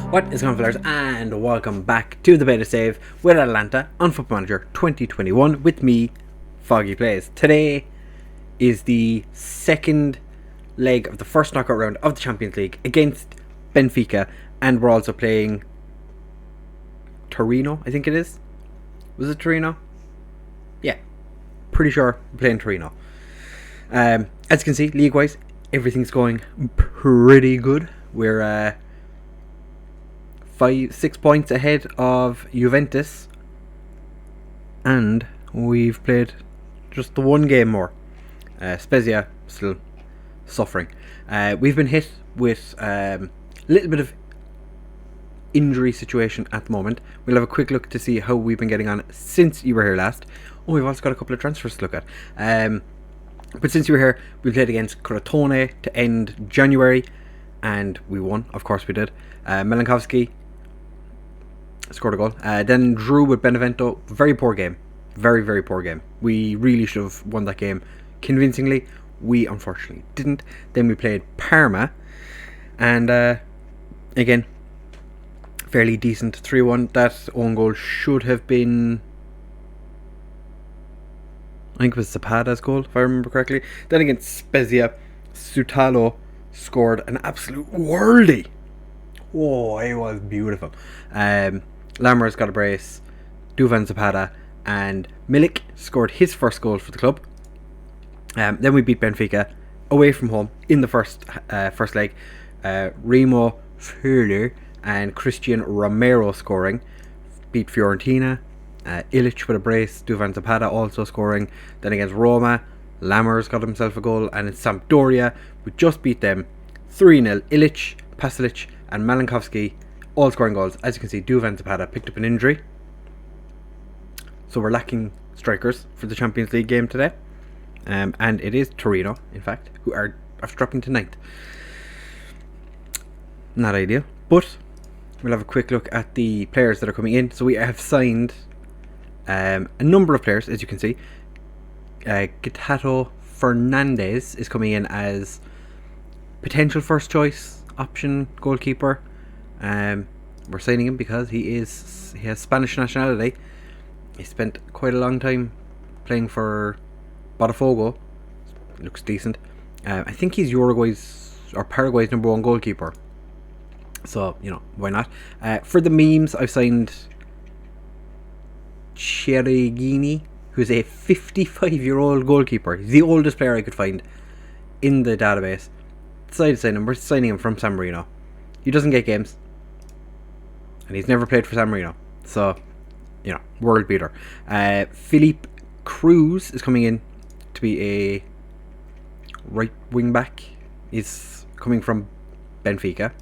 What is going on, fellas, and welcome back to the beta save with Atalanta on Football Manager 2021 with me, FoggyPlays. Today is the second leg of the first knockout round of the Champions League against Benfica, and we're also playing Torino, I think it is. Was it Torino? Yeah, pretty sure we're playing Torino. As you can see, league-wise, everything's going pretty good. We're 6 points ahead of Juventus, and we've played just the one game more. Spezia still suffering. We've been hit with a little bit of injury situation at the moment. We'll have a quick look to see how we've been getting on since you were here last. Oh, we've also got a couple of transfers to look at. But since you were here, we played against Crotone to end January, and we won. Of course we did. Milankovsky scored a goal. Then drew with Benevento. Very poor game. Very, very poor game. We really should have won that game convincingly. We unfortunately didn't. Then we played Parma, and again, fairly decent 3-1. That own goal should have been, I think it was Zapata's goal, if I remember correctly. Then against Spezia, Sutalo scored an absolute worldie. Oh, it was beautiful. Lammers got a brace, Duvan Zapata, and Milik scored his first goal for the club. Then we beat Benfica away from home in the first leg. Remo Fuller and Christian Romero scoring. Beat Fiorentina. Ilic with a brace, Duvan Zapata also scoring. Then against Roma, Lammers got himself a goal, and in Sampdoria, we just beat them 3-0. Ilic, Pasalic and Malinkovsky all scoring goals. As you can see, Duvan Zapata picked up an injury, so we're lacking strikers for the Champions League game today. And it is Torino, in fact, who are after dropping to 9th. Not ideal, but we'll have a quick look at the players that are coming in. So we have signed a number of players, as you can see. Getato Fernandez is coming in as potential first choice option goalkeeper. We're signing him because he has Spanish nationality. He spent quite a long time playing for Botafogo. Looks decent. I think he's Uruguay's or Paraguay's number one goalkeeper. So, you know, why not? For the memes, I've signed Cherigini, who's a 55-year-old goalkeeper. He's the oldest player I could find in the database. Decided to sign him. We're signing him from San Marino. He doesn't get games, and he's never played for San Marino. So, you know, world beater. Philippe Cruz is coming in to be a right wing back. He's coming from Benfica,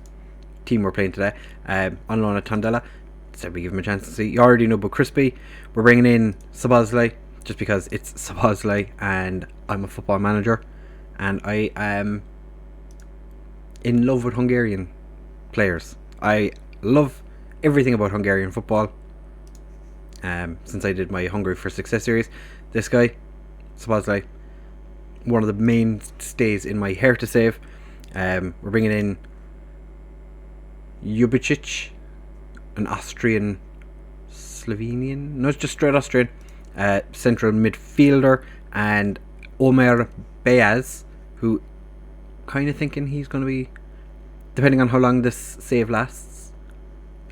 team we're playing today, on loan at Tondela. So we give him a chance to see. You already know about Crispy. We're bringing in Sabazlai just because it's Sabazlai and I'm a football manager, and I am in love with Hungarian players. I love everything about Hungarian football. Since I did my Hungary for Success series, this guy, Sabazlai, one of the mainstays in my hair to save. We're bringing in Jubicic, an Austrian Slovenian, no, it's just straight Austrian, central midfielder, and Omer Beaz, who kind of thinking he's going to be, depending on how long this save lasts,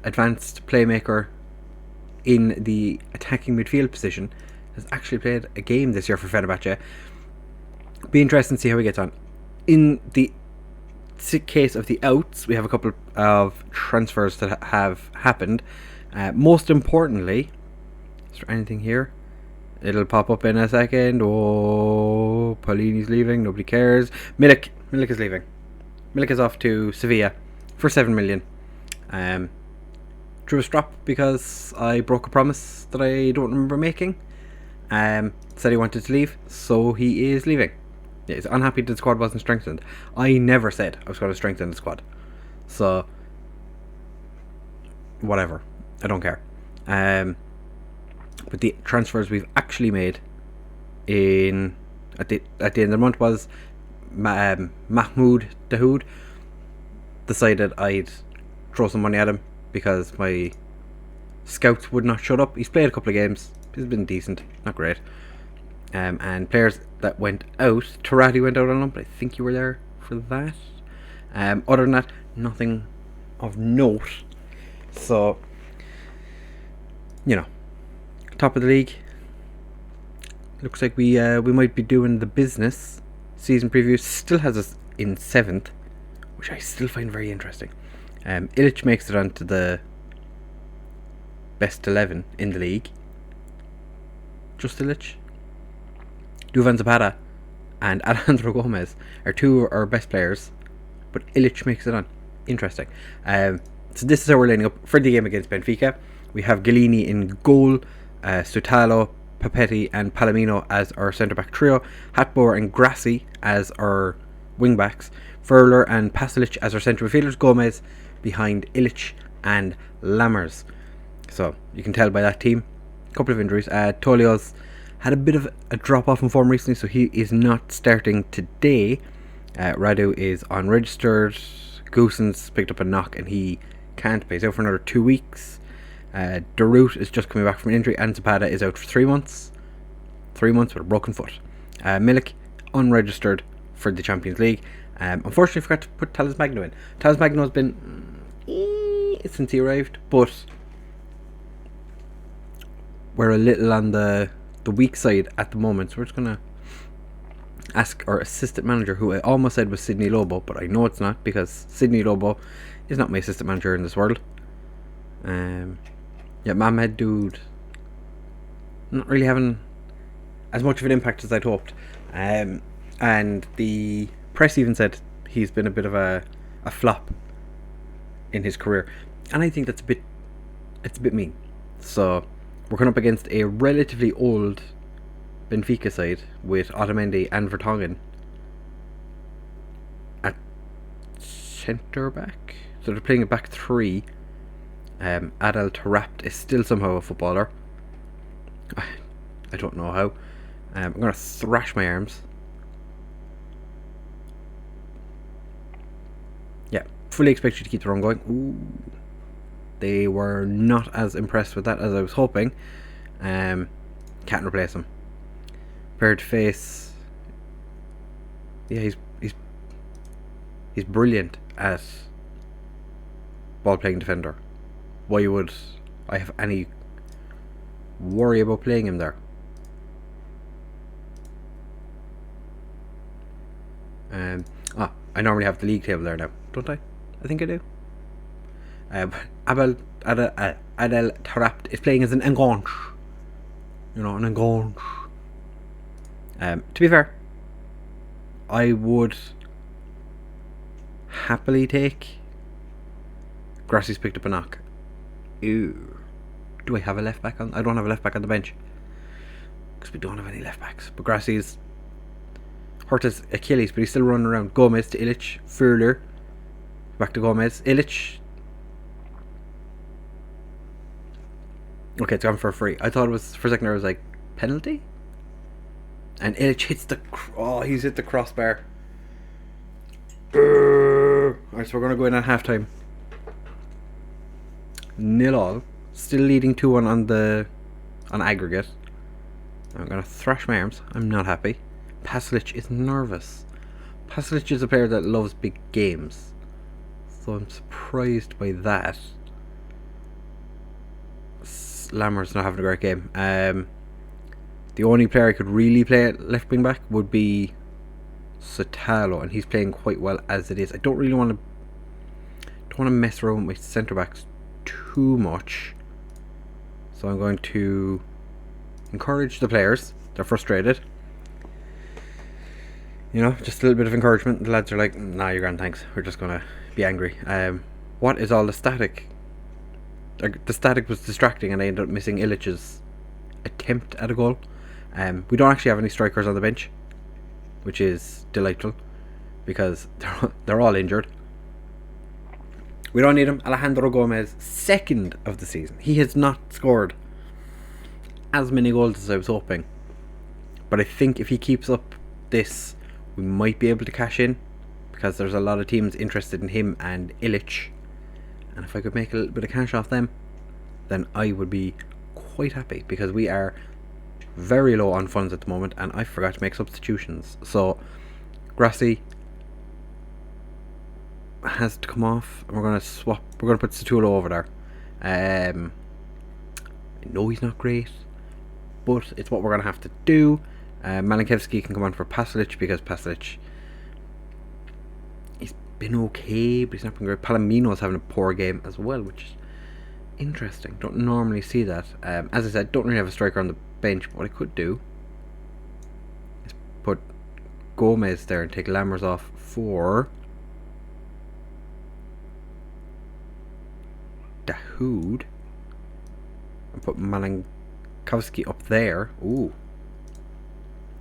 advanced playmaker in the attacking midfield position. Has actually played a game this year for Fenerbahce. Be interesting to see how he gets on. In the case of the outs, we have a couple of transfers that have happened. Most importantly, is there anything here? It'll pop up in a second. Oh, Paulini's leaving. Nobody cares. Milik is leaving. Milik is off to Sevilla for 7 million. Drew a strop because I broke a promise that I don't remember making. Said he wanted to leave, so he is leaving. Yeah, he's unhappy that the squad wasn't strengthened. I never said I was going to strengthen the squad, so whatever, I don't care. But the transfers we've actually made at the end of the month was Mahmoud Dahoud. Decided I'd throw some money at him because my scouts would not shut up. He's played a couple of games. He's been decent, not great. And players that went out, Tarati went out on him, but I think you were there for that. Other than that, nothing of note. So, top of the league. Looks like we might be doing the business. Season preview still has us in 7th, which I still find very interesting. Ilic makes it onto the best 11 in the league. Just Ilic. Duvan Zapata and Alejandro Gomez are two of our best players, but Ilic makes it on. Interesting. So this is how we're lining up for the game against Benfica. We have Galini in goal, Sutalo, Papetti and Palomino as our centre-back trio, Hatboer and Grassi as our wing-backs, Furler and Pasalic as our centre midfielders, Gomez behind Ilic and Lammers. So you can tell by that team, a couple of injuries. Tolio's had a bit of a drop-off in form recently, so he is not starting today. Radu is unregistered. Goossens picked up a knock and he can't play. He's out for another 2 weeks. Darut is just coming back from an injury, and Zapata is out for 3 months. 3 months with a broken foot. Milik, unregistered for the Champions League. Unfortunately, I forgot to put Talis Magno in. Talis Magno has been since he arrived, but we're a little on the weak side at the moment, so we're just going to ask our assistant manager, who I almost said was Sidney Lobo, but I know it's not, because Sidney Lobo is not my assistant manager in this world. Mohamed Dude not really having as much of an impact as I'd hoped. And the press even said he's been a bit of a flop in his career, and I think it's a bit mean. So we're coming up against a relatively old Benfica side with Otamendi and Vertonghen at centre back. So they're playing a back three. Adel Tarapt is still somehow a footballer. I don't know how. I'm going to thrash my arms. Yeah, fully expect you to keep the run going. Ooh. They were not as impressed with that as I was hoping. Can't replace him. Paired face. Yeah, he's brilliant at ball playing defender. Why would I have any worry about playing him there? I normally have the league table there now, don't I? I think I do. Adel Tarapt is playing as an enganche. An enganche. To be fair, I would happily take. Grassi's picked up a knock. Ew. Do I have a left back on? I don't have a left back on the bench, because we don't have any left backs. But Grassi's hurt his Achilles, but he's still running around. Gomez to Ilic. Furler back to Gomez. Ilic. Okay, it's gone for a free. I thought it was, for a second, I was like, penalty? And Ilic hits he's hit the crossbar. Alright, so we're going to go in at half time. 0-0. Still leading 2-1 on aggregate. I'm going to thrash my arms. I'm not happy. Pasalic is nervous. Pasalic is a player that loves big games, so I'm surprised by that. Lammer's not having a great game. The only player I could really play at left wing back would be Sotalo, and he's playing quite well as it is. I don't really want to mess around with centre backs too much, so I'm going to encourage the players. They're frustrated, just a little bit of encouragement. The lads are like, nah, you're grand, thanks, we're just gonna be angry. What is all the static? The static was distracting, and I ended up missing Ilic's attempt at a goal. We don't actually have any strikers on the bench, which is delightful, because they're all injured. We don't need him. Alejandro Gomez, second of the season. He has not scored as many goals as I was hoping, but I think if he keeps up this, we might be able to cash in, because there's a lot of teams interested in him and Ilic. And if I could make a little bit of cash off them, then I would be quite happy, because we are very low on funds at the moment, and I forgot to make substitutions. So Grassy has to come off, and we're going to swap. We're going to put Satulo over there. I know he's not great, but it's what we're going to have to do. Malinkevsky can come on for Pasalic, because Pasalic, he's been okay, but he's not been great. Palomino's having a poor game as well, which is interesting. Don't normally see that. As I said, don't really have a striker on the bench. What I could do is put Gomez there and take Lammers off for Dahoud, and put Malinkowski up there. Ooh.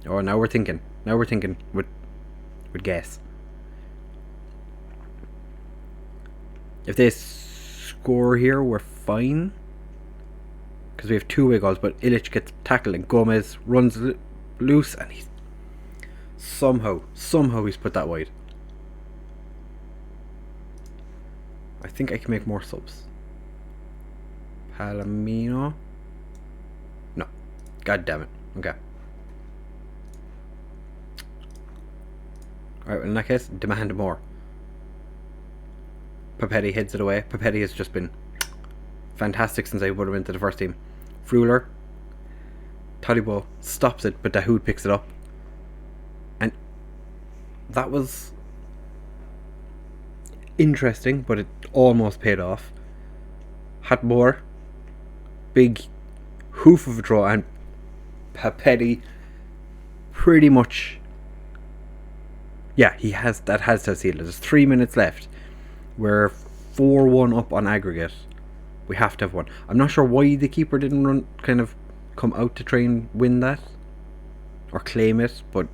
Oh, now we're thinking. Now we're thinking with guess. If they score here, we're fine, because we have 2 away goals, but Illich gets tackled and Gomez runs loose, and he's somehow he's put that wide. I think I can make more subs. Palomino. No. God damn it. Okay. Alright, well, in that case, demand more. Papetti heads it away. Papetti has just been fantastic since I put him into the first team. Fruler. Todibo stops it, but Dahoud picks it up. And that was interesting, but it almost paid off. Hatmore. Big hoof of a draw, and Papetti pretty much, yeah, that has to have sealed it. There's 3 minutes left. We're 4-1 up on aggregate. We have to have one. I'm not sure why the keeper didn't come out to try and win that or claim it, but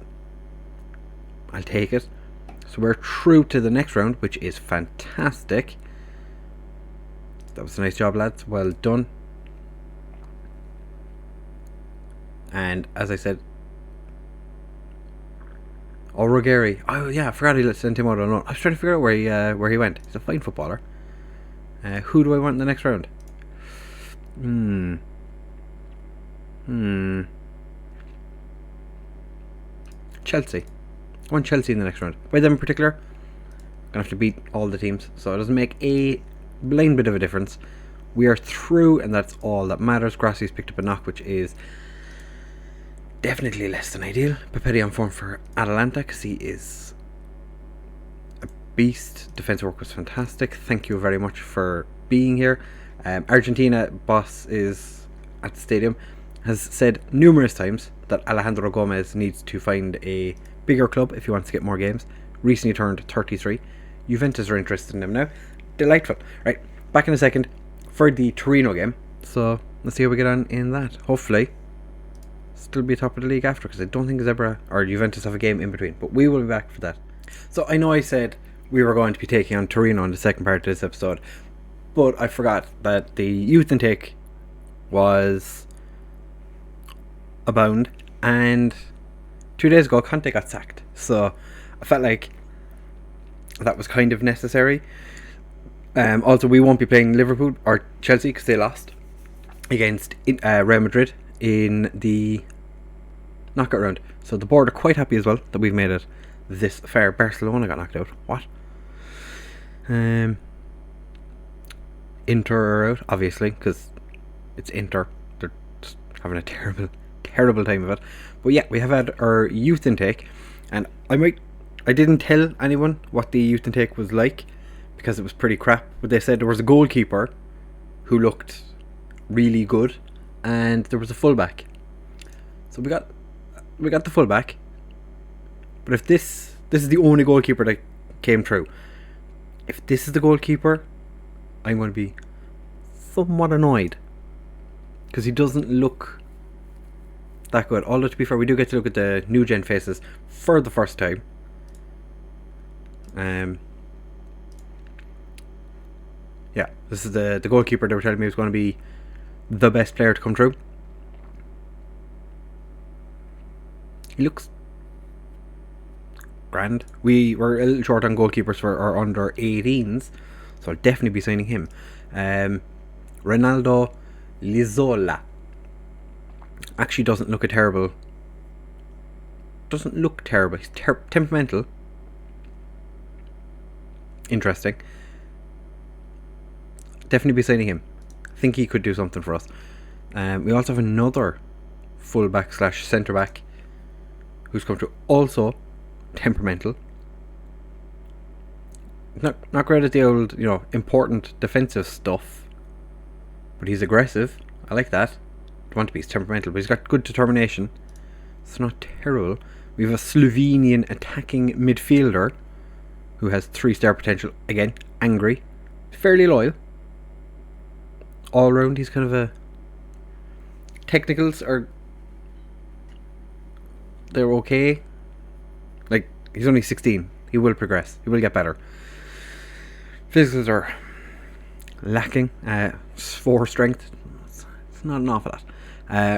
I'll take it. So we're through to the next round, which is fantastic. That was a nice job, lads. Well done. And as I said, Ruggieri. Oh yeah, I forgot he sent him out on loan. I was trying to figure out where he went. He's a fine footballer. Who do I want in the next round? Chelsea. I want Chelsea in the next round. By them in particular, I'm gonna have to beat all the teams, so it doesn't make a blind bit of a difference. We are through, and that's all that matters. Grassy's picked up a knock, which is definitely less than ideal. Papetti on form for Atalanta, because he is a beast. Defensive work was fantastic. Thank you very much for being here. Argentina boss is at the stadium, has said numerous times that Alejandro Gomez needs to find a bigger club if he wants to get more games. Recently turned 33. Juventus are interested in him now. Delightful. Right, back in a second for the Torino game. So let's see how we get on in that. Hopefully still be top of the league after, because I don't think Zebra or Juventus have a game in between, but we will be back for that. So I know I said we were going to be taking on Torino in the second part of this episode, but I forgot that the youth intake was abound, and 2 days ago Conte got sacked, so I felt like that was kind of necessary. Also, we won't be playing Liverpool or Chelsea because they lost against Real Madrid in the knockout round, so the board are quite happy as well that we've made it this far. Barcelona got knocked out. What? Inter are out, obviously, because it's Inter. They're just having a terrible time of it. But yeah, we have had our youth intake, and I didn't tell anyone what the youth intake was like because it was pretty crap. But they said there was a goalkeeper who looked really good, and there was a fullback. So we got the fullback. But if this is the only goalkeeper that came through, if this is the goalkeeper, I'm going to be somewhat annoyed, because he doesn't look that good. Although, to be fair, we do get to look at the new gen faces for the first time. Yeah, this is the goalkeeper they were telling me was going to be the best player to come through. He looks grand. We were a little short on goalkeepers for our under 18s, So I'll definitely be signing him. Ronaldo Lizola actually doesn't look terrible. He's temperamental. Interesting. Definitely be signing him. I think he could do something for us. We also have another fullback / centre back who's come through. Also temperamental. Not great at the old, important defensive stuff, but he's aggressive. I like that. Don't want to be temperamental, but he's got good determination. It's not terrible. We have a Slovenian attacking midfielder who has 3-star potential. Again, angry, fairly loyal. All round, he's kind of a... Technicals are... they're okay. Like, he's only 16. He will progress. He will get better. Physicals are lacking. 4 strength. It's not an awful lot.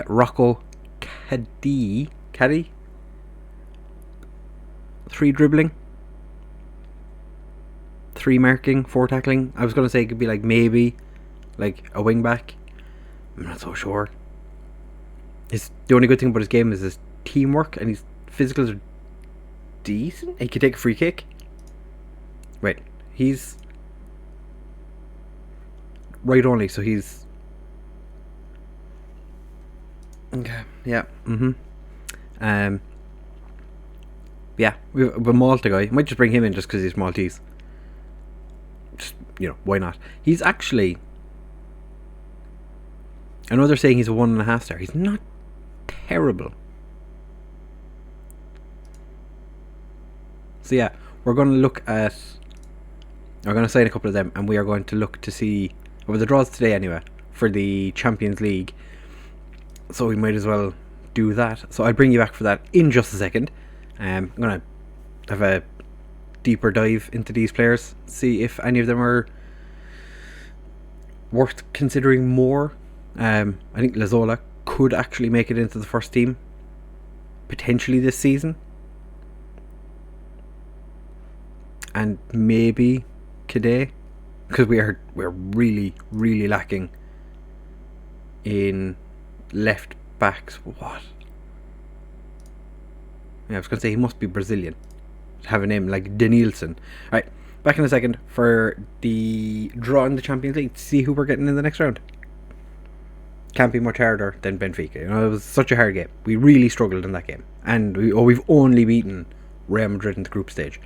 Rocco Caddy. 3 dribbling. 3 marking. 4 tackling. I was going to say it could be maybe a wing back. I'm not so sure. The only good thing about his game is his teamwork, and his physicals are decent. He could take a free kick. Wait, he's right only, so he's okay. Yeah. Yeah, we have a Malta guy. Might just bring him in just because he's Maltese. Just, why not? He's actually... I know they're saying he's a 1.5 star. He's not terrible. So yeah, we're going to look at... We're going to sign a couple of them, and we are going to look to see... Well, the draws today anyway, for the Champions League. So we might as well do that. So I'll bring you back for that in just a second. I'm going to have a deeper dive into these players, see if any of them are worth considering more. I think Lizola could actually make it into the first team potentially this season, and maybe Kade, because we're really lacking in left backs. What? Yeah, I was going to say he must be Brazilian to have a name like Denilson. Right, back in a second for the draw in the Champions League to see who we're getting in the next round. Can't be much harder than Benfica. It was such a hard game. We really struggled in that game, and we've only beaten Real Madrid in the group stage.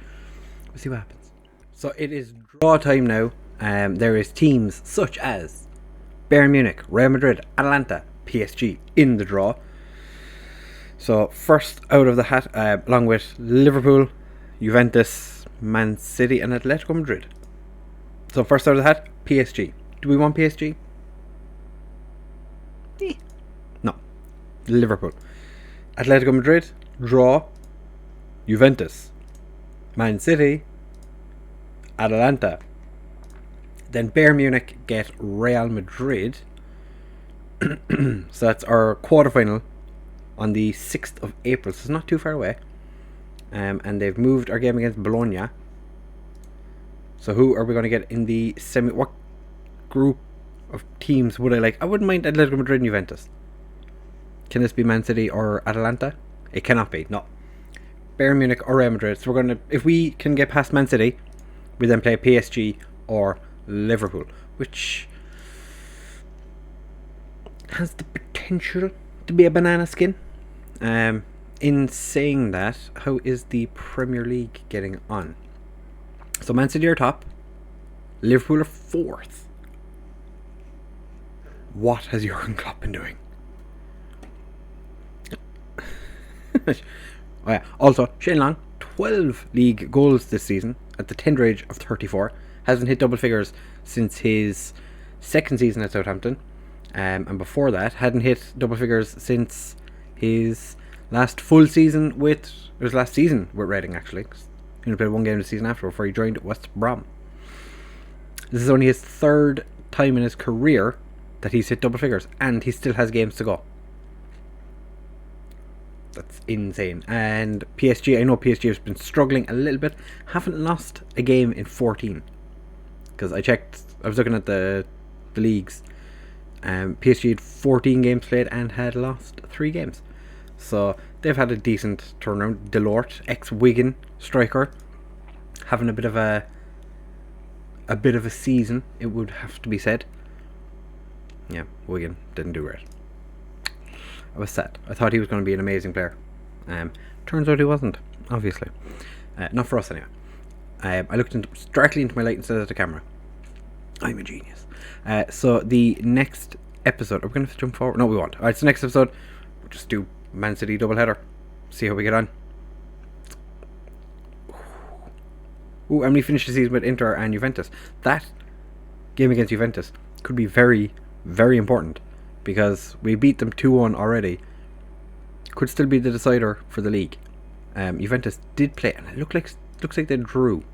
We'll see what happens. So it is draw time now. There is teams such as Bayern Munich, Real Madrid, Atalanta, PSG in the draw. So first out of the hat, along with Liverpool, Juventus, Man City and Atletico Madrid. So first out of the hat, PSG. Do we want PSG? No. Liverpool. Atletico Madrid, draw. Juventus. Man City. Atalanta. Then Bayern Munich get Real Madrid. So that's our quarterfinal on the 6th of April. So it's not too far away. And they've moved our game against Bologna. So who are we going to get in the semi... What group of teams would I like? I wouldn't mind Atletico Madrid and Juventus. Can this be Man City or Atalanta? It cannot be, no. Bayern Munich or Real Madrid. So we're going to... If we can get past Man City, we then play PSG or Liverpool, which has the potential to be a banana skin. In saying that, how is the Premier League getting on? So Man City are top, Liverpool are 4th. What has Jurgen Klopp been doing? Oh yeah. Also, Shane Long, 12 league goals this season at the tender age of 34. Hasn't hit double figures since his second season at Southampton. And before that, hadn't hit double figures since his last full season with... It was last season with Reading, actually. He only played one game the season after before he joined West Brom. This is only his 3rd time in his career that he's hit double figures, and he still has games to go. That's insane. And PSG, I know PSG has been struggling a little bit. Haven't lost a game in 14. because I checked. I was looking at the leagues. PSG had 14 games played and had lost 3 games, so they've had a decent turnaround. Delort, ex-Wigan striker, having a bit of a season, it would have to be said. Yeah, Wigan didn't do great. I was sad. I thought he was going to be an amazing player. Turns out he wasn't, obviously. Not for us anyway. I looked directly into my light instead of the camera. I'm a genius. So the next episode, are we going to jump forward? No, we won't. Alright, so next episode, we'll just do Man City doubleheader. See how we get on. Ooh, and we finished the season with Inter and Juventus. That game against Juventus could be very, very important, because we beat them 2-1 already. Could still be the decider for the league. Juventus did play, and it looks like they drew.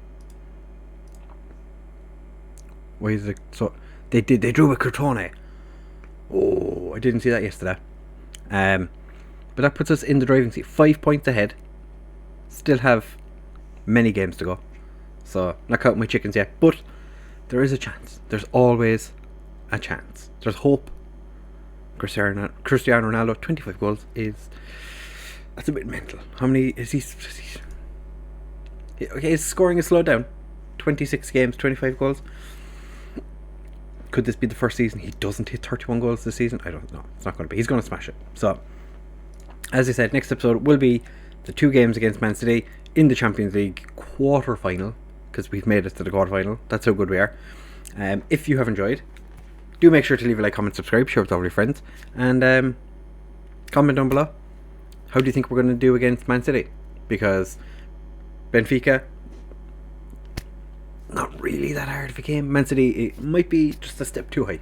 Why is it so? They drew with Crotone. Oh, I didn't see that yesterday. But that puts us in the driving seat, 5 points ahead. Still have many games to go, so not counting my chickens yet. But there is a chance. There's always a chance. There's hope. Cristiano Ronaldo, 25 goals that's a bit mental. How many is he? Okay, his scoring is slowed down. 26 games, 25 goals. Could this be the first season he doesn't hit 31 goals this season? I don't know. It's not going to be. He's going to smash it. So, as I said, next episode will be the 2 games against Man City in the Champions League quarter-final, because we've made it to the quarter-final. That's how good we are. If you have enjoyed, do make sure to leave a like, comment, subscribe, share with all your friends, and comment down below. How do you think we're going to do against Man City? Because Benfica, not really that hard of a game. Man City, it might be just a step too high,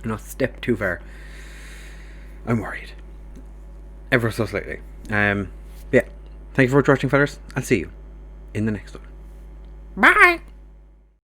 not a step too far. I'm worried, ever so slightly. Yeah, thank you for watching, fellas. I'll see you in the next one. Bye.